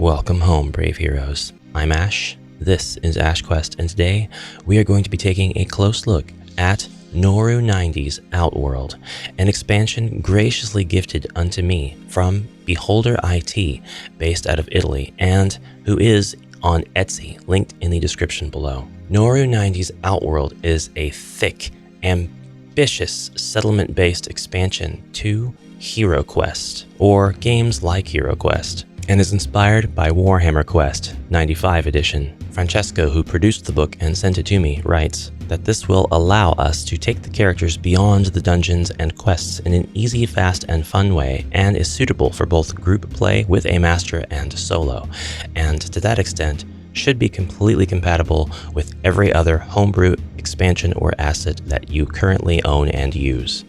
Welcome home, brave heroes. I'm Ash, this is HeroQuest, and today we are going to be taking a close look at Noru 90's Outworld, an expansion graciously gifted unto me from Beholder IT, based out of Italy, and who is on Etsy, linked in the description below. Noru 90's Outworld is a thick, ambitious settlement-based expansion to HeroQuest, or games like HeroQuest, and is inspired by Warhammer Quest 95 edition. Francesco, who produced the book and sent it to me, writes that this will allow us to take the characters beyond the dungeons and quests in an easy, fast, and fun way, and is suitable for both group play with a master and solo, and to that extent should be completely compatible with every other homebrew expansion or asset that you currently own and use.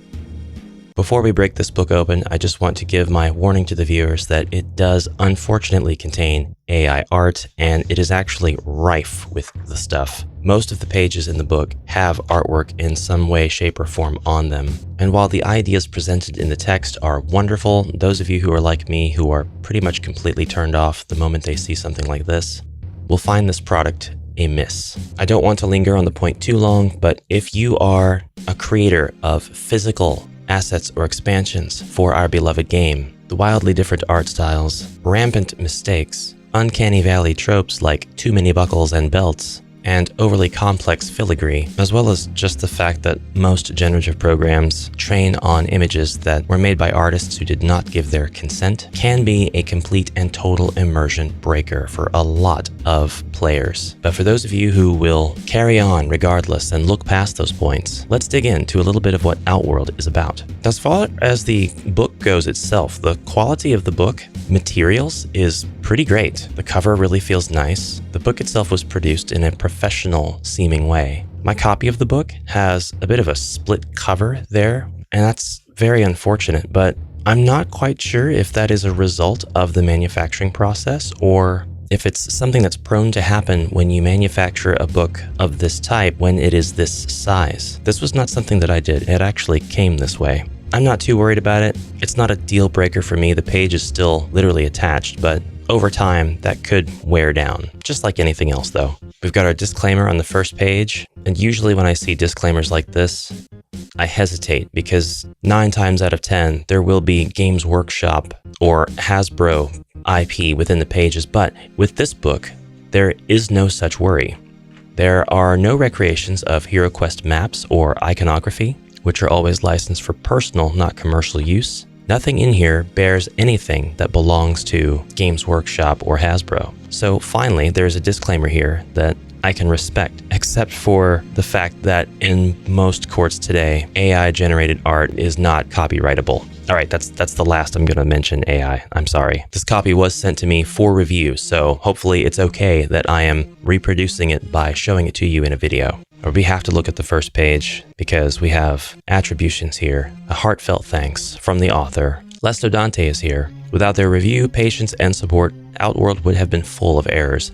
Before we break this book open, I just want to give my warning to the viewers that it does unfortunately contain AI art, and it is actually rife with the stuff. Most of the pages in the book have artwork in some way, shape, or form on them. And while the ideas presented in the text are wonderful, those of you who are like me, who are pretty much completely turned off the moment they see something like this, will find this product a miss. I don't want to linger on the point too long, but if you are a creator of physical assets or expansions for our beloved game, the wildly different art styles, rampant mistakes, uncanny valley tropes like too many buckles and belts, and overly complex filigree, as well as just the fact that most generative programs train on images that were made by artists who did not give their consent, can be a complete and total immersion breaker for a lot of players. But for those of you who will carry on regardless and look past those points, let's dig into a little bit of what Outworld is about. As far as the book goes itself, the quality of the book materials is pretty great. The cover really feels nice. The book itself was produced in a professional seeming way. My copy of the book has a bit of a split cover there, and that's very unfortunate, but I'm not quite sure if that is a result of the manufacturing process or if it's something that's prone to happen when you manufacture a book of this type when it is this size. This was not something that I did. It actually came this way. I'm not too worried about it. It's not a deal breaker for me. The page is still literally attached, but over time that could wear down, just like anything else though. We've got our disclaimer on the first page, and usually when I see disclaimers like this, I hesitate because 9 times out of 10, there will be Games Workshop or Hasbro IP within the pages, but with this book, there is no such worry. There are no recreations of HeroQuest maps or iconography, which are always licensed for personal, not commercial use. Nothing in here bears anything that belongs to Games Workshop or Hasbro. So finally, there's a disclaimer here that I can respect, except for the fact that in most courts today, AI-generated art is not copyrightable. All right, that's the last I'm going to mention AI. I'm sorry. This copy was sent to me for review, so hopefully it's okay that I am reproducing it by showing it to you in a video. Or we have to look at the first page because we have attributions here. A heartfelt thanks from the author. Lesto Dante is here. Without their review, patience, and support, Outworld would have been full of errors.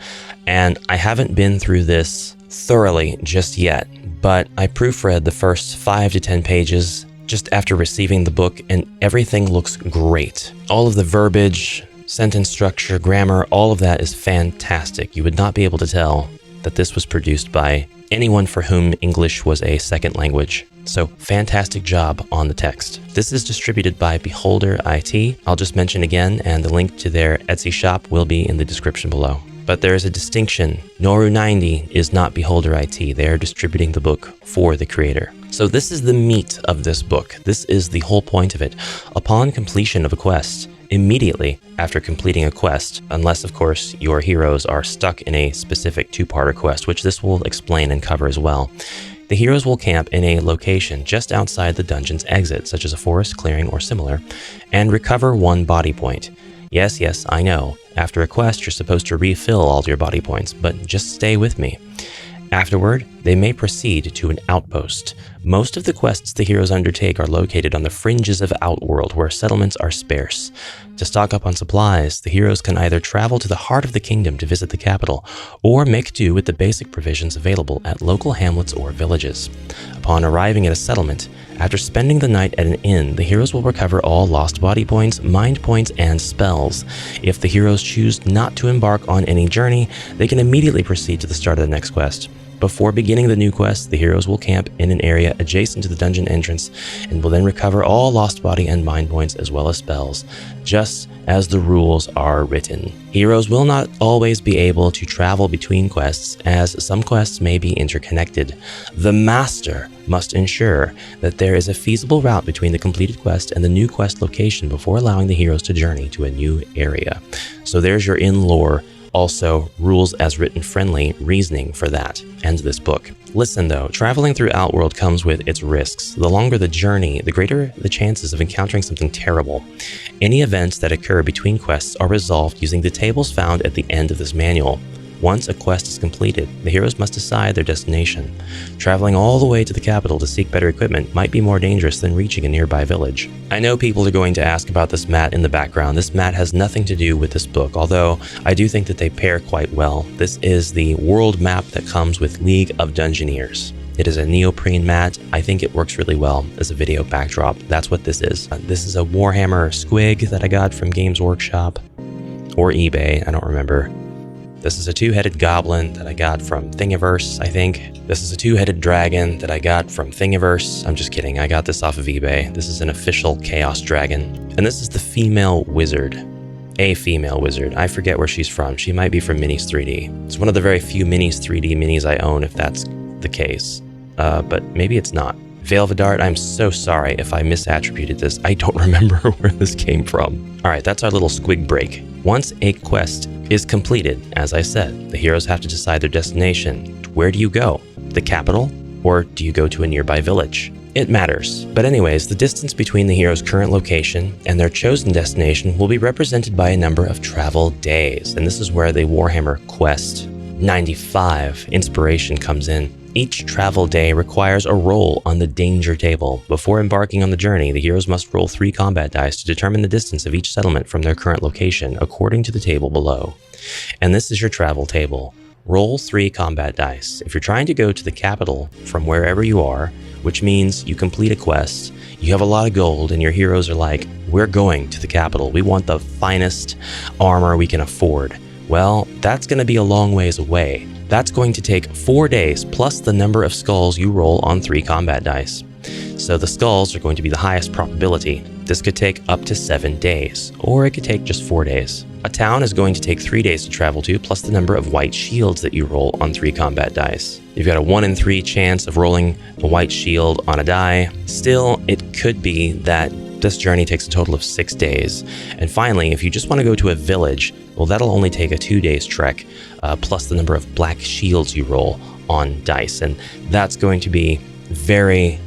And I haven't been through this thoroughly just yet, but I proofread the first 5 to 10 pages just after receiving the book, and everything looks great. All of the verbiage, sentence structure, grammar, all of that is fantastic. You would not be able to tell that this was produced by anyone for whom English was a second language. So fantastic job on the text. This is distributed by Beholder IT. I'll just mention again, and the link to their Etsy shop will be in the description below. But there is a distinction. Noru 90 is not Beholder IT. They are distributing the book for the creator. So this is the meat of this book. This is the whole point of it. Upon completion of a quest, immediately after completing a quest, unless of course your heroes are stuck in a specific 2-parter quest, which this will explain and cover as well, the heroes will camp in a location just outside the dungeon's exit, such as a forest, clearing, or similar, and recover 1 body point. Yes, I know. After a quest, you're supposed to refill all your body points, but just stay with me. Afterward, they may proceed to an outpost, Most of the quests the heroes undertake are located on the fringes of Outworld, where settlements are sparse. To stock up on supplies, the heroes can either travel to the heart of the kingdom to visit the capital, or make do with the basic provisions available at local hamlets or villages. Upon arriving at a settlement, after spending the night at an inn, the heroes will recover all lost body points, mind points, and spells. If the heroes choose not to embark on any journey, they can immediately proceed to the start of the next quest. Before beginning the new quest, the heroes will camp in an area adjacent to the dungeon entrance and will then recover all lost body and mind points as well as spells, just as the rules are written. Heroes will not always be able to travel between quests, as some quests may be interconnected. The master must ensure that there is a feasible route between the completed quest and the new quest location before allowing the heroes to journey to a new area. So there's your in-lore, also rules as written friendly reasoning for that and this book. Listen though, traveling through Outworld comes with its risks. The longer the journey, the greater the chances of encountering something terrible. Any events that occur between quests are resolved using the tables found at the end of this manual. Once a quest is completed, the heroes must decide their destination. Traveling all the way to the capital to seek better equipment might be more dangerous than reaching a nearby village. I know people are going to ask about this mat in the background. This mat has nothing to do with this book, although I do think that they pair quite well. This is the world map that comes with League of Dungeoneers. It is a neoprene mat. I think it works really well as a video backdrop. That's what this is. This is a Warhammer squig that I got from Games Workshop or eBay, I don't remember. This is a two-headed goblin that I got from Thingiverse, I think. This is a two-headed dragon that I got from Thingiverse. I'm just kidding, I got this off of eBay. This is an official Chaos Dragon. And this is the female wizard. A female wizard. I forget where she's from. She might be from Minis 3D. It's one of the very few Minis 3D minis I own, if that's the case. But maybe it's not. Velvedart, I'm so sorry if I misattributed this. I don't remember where this came from. All right, that's our little squig break. Once a quest is completed, as I said, the heroes have to decide their destination. Where do you go? The capital? Or do you go to a nearby village? It matters. But anyways, the distance between the hero's current location and their chosen destination will be represented by a number of travel days. And this is where the Warhammer Quest 95 inspiration comes in. Each travel day requires a roll on the danger table. Before embarking on the journey, the heroes must roll 3 combat dice to determine the distance of each settlement from their current location, according to the table below. And this is your travel table. Roll 3 combat dice. If you're trying to go to the capital from wherever you are, which means you complete a quest, you have a lot of gold, and your heroes are like, we're going to the capital. We want the finest armor we can afford. Well, that's going to be a long ways away. That's going to take 4 days plus the number of skulls you roll on 3 combat dice. So the skulls are going to be the highest probability. This could take up to 7 days, or it could take just 4 days. A town is going to take 3 days to travel to, plus the number of white shields that you roll on 3 combat dice. You've got a 1 in 3 chance of rolling a white shield on a die. Still, it could be that this journey takes a total of 6 days. And finally, if you just want to go to a village, well, that'll only take a 2 days trek, plus the number of black shields you roll on dice. And that's going to be very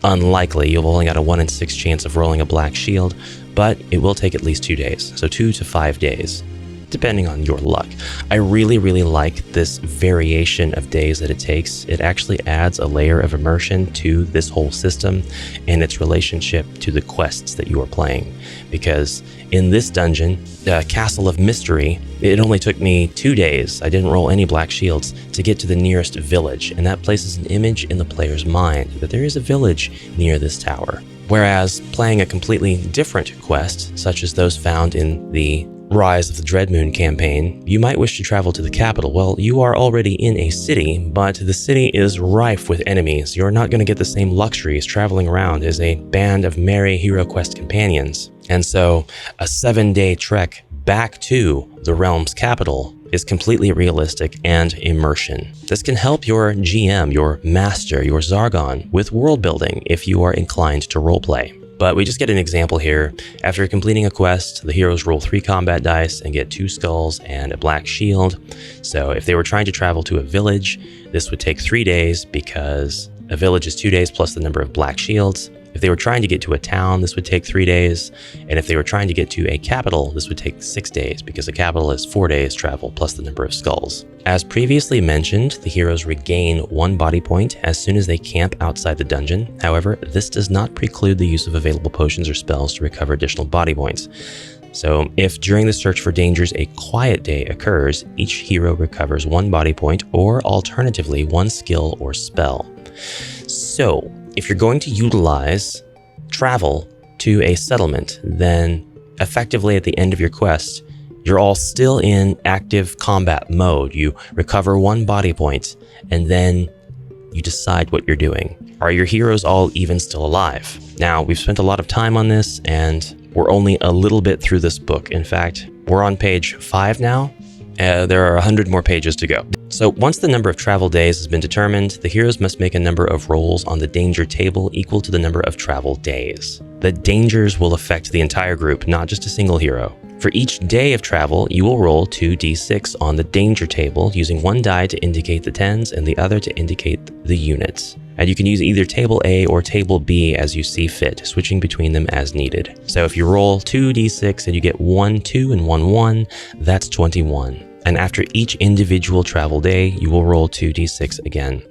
unlikely. You've only got a 1 in 6 chance of rolling a black shield, but it will take at least 2 days. So 2 to 5 days, depending on your luck. I really, really like this variation of days that it takes. It actually adds a layer of immersion to this whole system and its relationship to the quests that you are playing. Because in this dungeon, the Castle of Mystery, it only took me 2 days. I didn't roll any black shields to get to the nearest village, and that places an image in the player's mind that there is a village near this tower. Whereas playing a completely different quest, such as those found in the Rise of the Dreadmoon campaign, you might wish to travel to the capital. Well, you are already in a city, but the city is rife with enemies. You're not going to get the same luxuries traveling around as a band of merry HeroQuest companions. And so a 7-day trek back to the realm's capital is completely realistic and immersion. This can help your GM, your master, your Zargon with world building if you are inclined to roleplay. But we just get an example here. After completing a quest, the heroes roll 3 combat dice and get 2 skulls and a black shield. So if they were trying to travel to a village, this would take 3 days because a village is 2 days plus the number of black shields. If they were trying to get to a town, this would take 3 days. And if they were trying to get to a capital, this would take 6 days, because the capital is 4 days travel plus the number of skulls. As previously mentioned, the heroes regain 1 body point as soon as they camp outside the dungeon. However, this does not preclude the use of available potions or spells to recover additional body points. So if during the search for dangers a quiet day occurs, each hero recovers 1 body point, or alternatively 1 skill or spell. So if you're going to utilize travel to a settlement, then effectively at the end of your quest, you're all still in active combat mode. You recover 1 body point, and then you decide what you're doing. Are your heroes all even still alive? Now, we've spent a lot of time on this, and we're only a little bit through this book. In fact, we're on page 5 now. There are 100 more pages to go. So once the number of travel days has been determined, the heroes must make a number of rolls on the danger table equal to the number of travel days. The dangers will affect the entire group, not just a single hero. For each day of travel, you will roll 2d6 on the danger table, using 1 die to indicate the tens and the other to indicate the units. And you can use either table A or table B as you see fit, switching between them as needed. So if you roll 2d6 and you get 1 2 and 1 1, that's 21. And after each individual travel day, you will roll 2d6 again.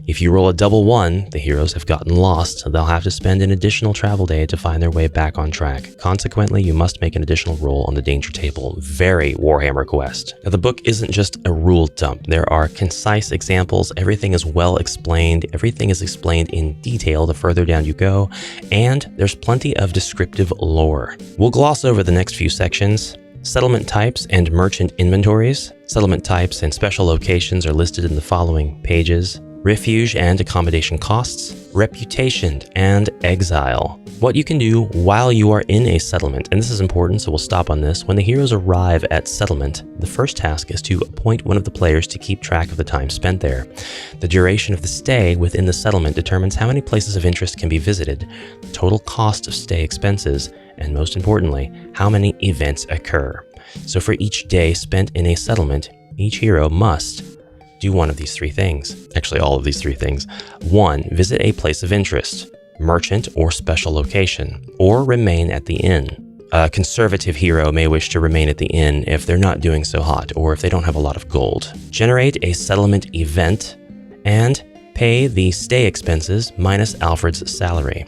If you roll a double 1, the heroes have gotten lost. They'll have to spend an additional travel day to find their way back on track. Consequently, you must make an additional roll on the danger table. Very Warhammer quest. Now, the book isn't just a rule dump. There are concise examples. Everything is well explained. Everything is explained in detail the further down you go. And there's plenty of descriptive lore. We'll gloss over the next few sections. Settlement types and merchant inventories. Settlement types and special locations are listed in the following pages. Refuge and accommodation costs, reputation, and exile. What you can do while you are in a settlement, and this is important, so we'll stop on this. When the heroes arrive at settlement, the first task is to appoint one of the players to keep track of the time spent there. The duration of the stay within the settlement determines how many places of interest can be visited, the total cost of stay expenses, and most importantly, how many events occur. So for each day spent in a settlement, each hero must do one of these 3 things. Actually, all of these 3 things. 1, visit a place of interest, merchant or special location, or remain at the inn. A conservative hero may wish to remain at the inn if they're not doing so hot, or if they don't have a lot of gold. Generate a settlement event, and pay the stay expenses minus Alfred's salary.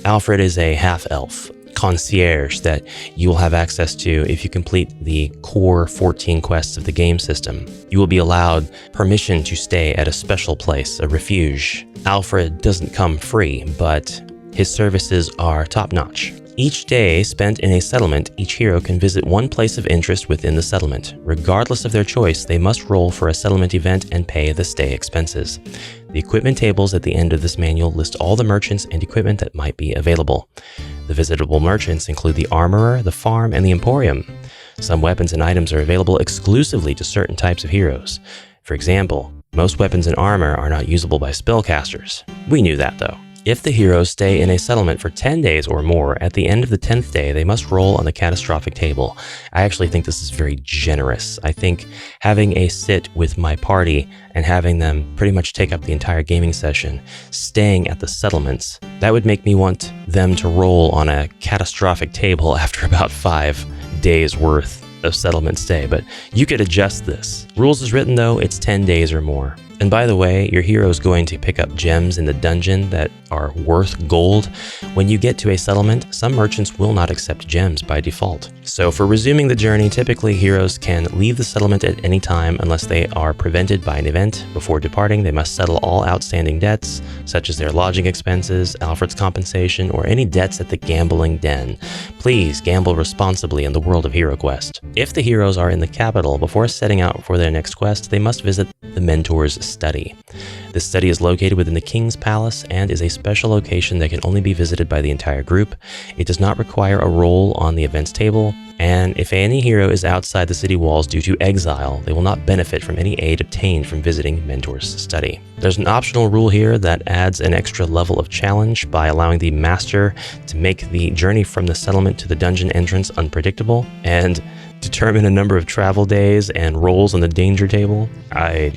Alfred is a half-elf concierge that you will have access to if you complete the core 14 quests of the game system. You will be allowed permission to stay at a special place, a refuge. Alfred doesn't come free, but his services are top-notch. Each day spent in a settlement, each hero can visit 1 place of interest within the settlement. Regardless of their choice, they must roll for a settlement event and pay the stay expenses. The equipment tables at the end of this manual list all the merchants and equipment that might be available. The visitable merchants include the armorer, the farm, and the emporium. Some weapons and items are available exclusively to certain types of heroes. For example, most weapons and armor are not usable by spellcasters. We knew that though. If the heroes stay in a settlement for 10 days or more, at the end of the 10th day, they must roll on the catastrophic table. I actually think this is very generous. I think having a sit with my party and having them pretty much take up the entire gaming session, staying at the settlements, that would make me want them to roll on a catastrophic table after about 5 days worth of settlement stay. But you could adjust this. Rules as written though, it's 10 days or more. And by the way, your hero is going to pick up gems in the dungeon that are worth gold. When you get to a settlement, some merchants will not accept gems by default. So for resuming the journey, typically heroes can leave the settlement at any time unless they are prevented by an event. Before departing, they must settle all outstanding debts, such as their lodging expenses, Alfred's compensation, or any debts at the gambling den. Please gamble responsibly in the world of HeroQuest. If the heroes are in the capital, before setting out for their next quest, they must visit the mentor's study. This study is located within the King's Palace and is a special location that can only be visited by the entire group. It does not require a roll on the events table, and if any hero is outside the city walls due to exile, they will not benefit from any aid obtained from visiting Mentor's study. There's an optional rule here that adds an extra level of challenge by allowing the master to make the journey from the settlement to the dungeon entrance unpredictable and determine a number of travel days and rolls on the danger table. I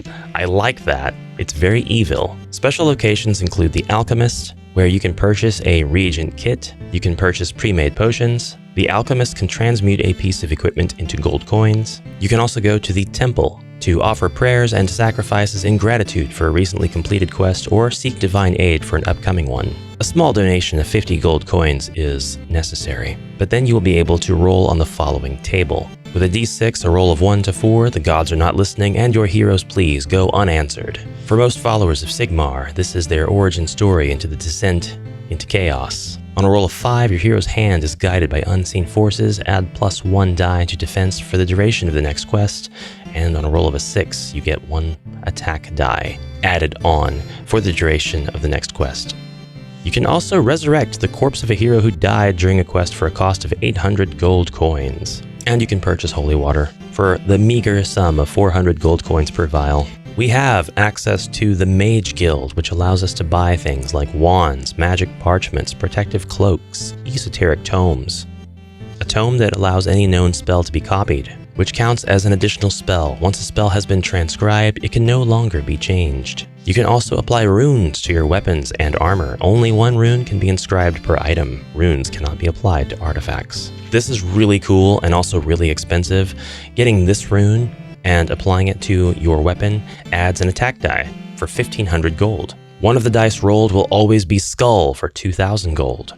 like that. It's very evil. Special locations include the Alchemist, where you can purchase a reagent kit, you can purchase pre-made potions, the Alchemist can transmute a piece of equipment into gold coins. You can also go to the Temple to offer prayers and sacrifices in gratitude for a recently completed quest or seek divine aid for an upcoming one. A small donation of 50 gold coins is necessary, but then you will be able to roll on the following table. With a d6, a roll of 1 to 4, the gods are not listening and your hero's pleas go unanswered. For most followers of Sigmar, this is their origin story into the descent into chaos. On a roll of 5, your hero's hand is guided by unseen forces, add +1 die to defense for the duration of the next quest, and on a roll of a 6, you get 1 attack die added on for the duration of the next quest. You can also resurrect the corpse of a hero who died during a quest for a cost of 800 gold coins. And you can purchase holy water for the meager sum of 400 gold coins per vial. We have access to the Mage Guild, which allows us to buy things like wands, magic parchments, protective cloaks, esoteric tomes. A tome that allows any known spell to be copied, which counts as an additional spell. Once a spell has been transcribed, it can no longer be changed. You can also apply runes to your weapons and armor. Only 1 rune can be inscribed per item. Runes cannot be applied to artifacts. This is really cool and also really expensive. Getting this rune and applying it to your weapon adds an attack die for 1500 gold. One of the dice rolled will always be Skull for 2000 gold.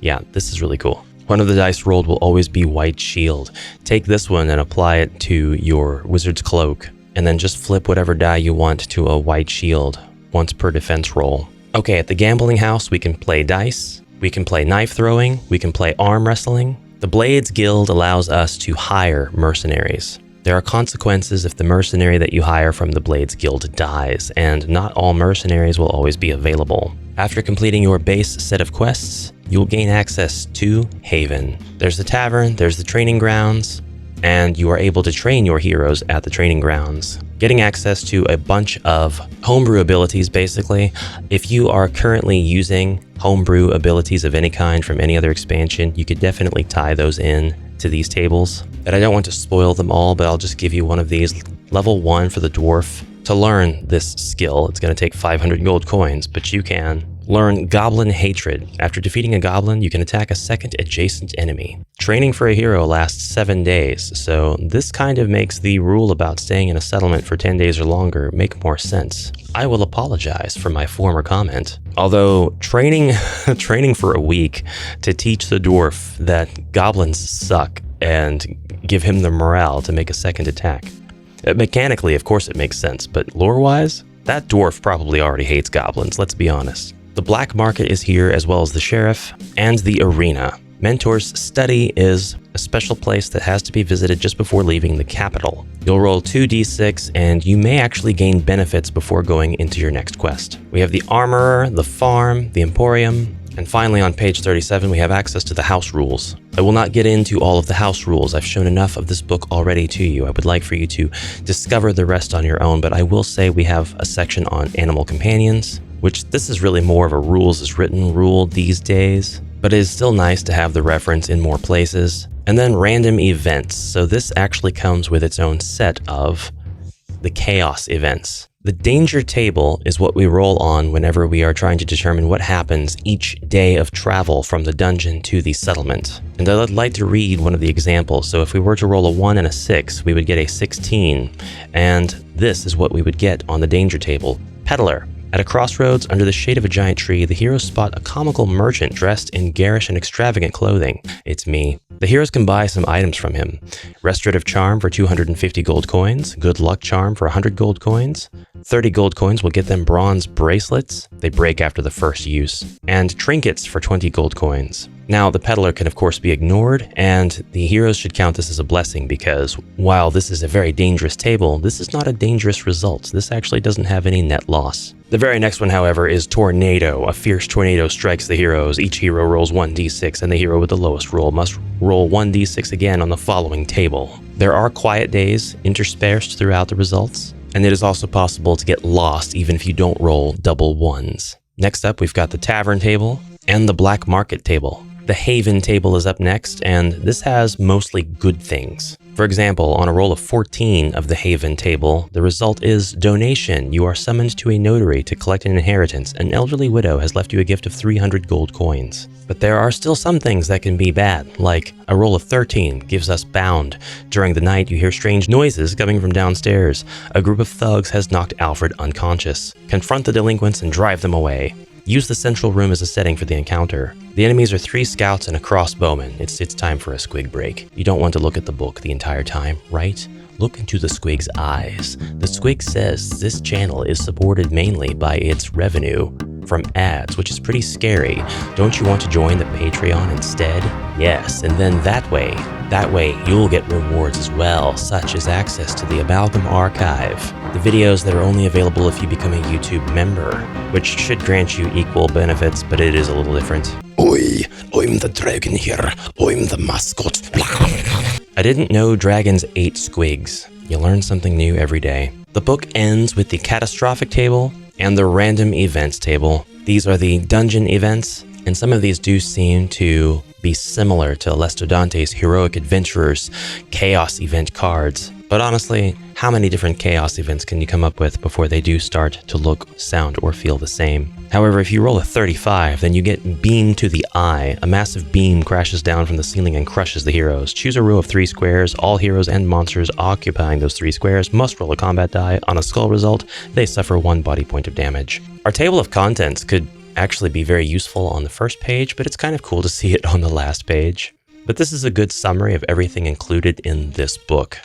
Yeah, this is really cool. One of the dice rolled will always be White Shield. Take this one and apply it to your Wizard's Cloak, and then just flip whatever die you want to a White Shield once per defense roll. Okay, at the gambling house, we can play dice, we can play knife throwing, we can play arm wrestling. The Blades Guild allows us to hire mercenaries. There are consequences if the mercenary that you hire from the Blades Guild dies, and not all mercenaries will always be available. After completing your base set of quests, you'll gain access to Haven. There's the tavern, there's the training grounds, and you are able to train your heroes at the training grounds. Getting access to a bunch of homebrew abilities, basically. If you are currently using homebrew abilities of any kind from any other expansion, you could definitely tie those in to these tables. And I don't want to spoil them all, but I'll just give you one of these. Level 1 for the dwarf. To learn this skill, it's going to take 500 gold coins, but you can learn Goblin Hatred. After defeating a goblin, you can attack a second adjacent enemy. Training for a hero lasts 7 days, so this kind of makes the rule about staying in a settlement for 10 days or longer make more sense. I will apologize for my former comment. Although training for a week to teach the dwarf that goblins suck and give him the morale to make a second attack. Mechanically, of course it makes sense, but lore-wise, that dwarf probably already hates goblins, let's be honest. The black market is here, as well as the sheriff and the arena. Mentor's Study is a special place that has to be visited just before leaving the capital. You'll roll 2d6 and you may actually gain benefits before going into your next quest. We have the Armorer, the Farm, the Emporium, and finally on page 37 we have access to the house rules. I will not get into all of the house rules. I've shown enough of this book already to you. I would like for you to discover the rest on your own, but I will say we have a section on animal companions, which this is really more of a rules as written rule these days, but it is still nice to have the reference in more places. And then random events. So this actually comes with its own set of the chaos events. The danger table is what we roll on whenever we are trying to determine what happens each day of travel from the dungeon to the settlement. And I'd like to read one of the examples. So if we were to roll a 1 and a 6, we would get a 16. And this is what we would get on the danger table. Peddler. At a crossroads, under the shade of a giant tree, the heroes spot a comical merchant dressed in garish and extravagant clothing. It's me. The heroes can buy some items from him. Restorative Charm for 250 gold coins, Good Luck Charm for 100 gold coins, 30 gold coins will get them bronze bracelets, they break after the first use, and trinkets for 20 gold coins. Now, the peddler can of course be ignored, and the heroes should count this as a blessing because while this is a very dangerous table, this is not a dangerous result. This actually doesn't have any net loss. The very next one, however, is Tornado. A fierce tornado strikes the heroes. Each hero rolls 1d6, and the hero with the lowest roll must roll 1d6 again on the following table. There are quiet days interspersed throughout the results, and it is also possible to get lost even if you don't roll double ones. Next up, we've got the Tavern table and the Black Market table. The Haven table is up next, and this has mostly good things. For example, on a roll of 14 of the Haven table, the result is donation. You are summoned to a notary to collect an inheritance. An elderly widow has left you a gift of 300 gold coins. But there are still some things that can be bad, like a roll of 13 gives us bound. During the night, you hear strange noises coming from downstairs. A group of thugs has knocked Alfred unconscious. Confront the delinquents and drive them away. Use the central room as a setting for the encounter. The enemies are 3 scouts and a crossbowman. It's time for a squig break. You don't want to look at the book the entire time, right? Look into the squig's eyes. The squig says this channel is supported mainly by its revenue from ads, which is pretty scary. Don't you want to join the Patreon instead? Yes, and then that way you'll get rewards as well, such as access to the Amalgam Archive, the videos that are only available if you become a YouTube member, which should grant you equal benefits, but it is a little different. Oi, I'm the dragon here. I'm the mascot. I didn't know dragons ate squigs. You learn something new every day. The book ends with the catastrophic table and the random events table. These are the dungeon events, and some of these do seem to be similar to Lestodante's Heroic Adventurer's Chaos event cards. But honestly, how many different Chaos events can you come up with before they do start to look, sound, or feel the same? However, if you roll a 35, then you get Beam to the Eye. A massive beam crashes down from the ceiling and crushes the heroes. Choose a row of 3 squares. All heroes and monsters occupying those 3 squares must roll a combat die. On a skull result, they suffer 1 body point of damage. Our table of contents could actually be very useful on the first page, but it's kind of cool to see it on the last page. But this is a good summary of everything included in this book.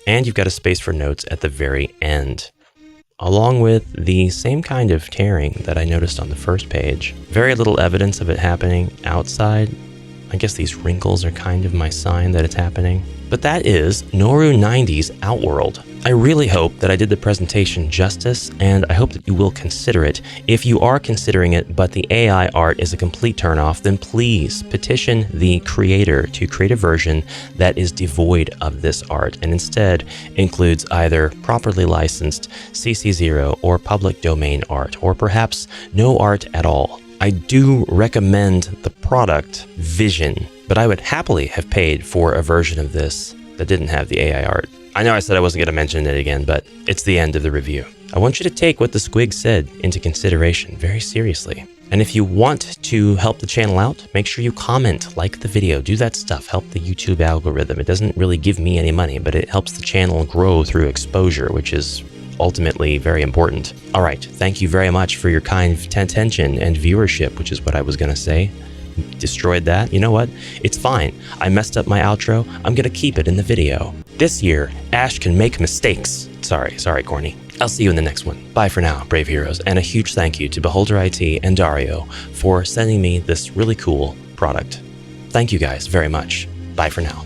And you've got a space for notes at the very end, along with the same kind of tearing that I noticed on the first page. Very little evidence of it happening outside. I guess these wrinkles are kind of my sign that it's happening. But that is Noru 90's Outworld. I really hope that I did the presentation justice, and I hope that you will consider it. If you are considering it, but the AI art is a complete turnoff, then please petition the creator to create a version that is devoid of this art and instead includes either properly licensed CC0 or public domain art, or perhaps no art at all. I do recommend the product Vision, but I would happily have paid for a version of this that didn't have the AI art. I know I said I wasn't going to mention it again, but it's the end of the review. I want you to take what the squig said into consideration very seriously. And if you want to help the channel out, make sure you comment, like the video, do that stuff, help the YouTube algorithm. It doesn't really give me any money, but it helps the channel grow through exposure, which is ultimately very important. All right, thank you very much for your kind attention and viewership, which is what I was going to say. Destroyed that. You know what? It's fine. I messed up my outro. I'm going to keep it in the video. This year, Ash can make mistakes. Sorry, corny. I'll see you in the next one. Bye for now, brave heroes, and a huge thank you to Beholder IT and Dario for sending me this really cool product. Thank you guys very much. Bye for now.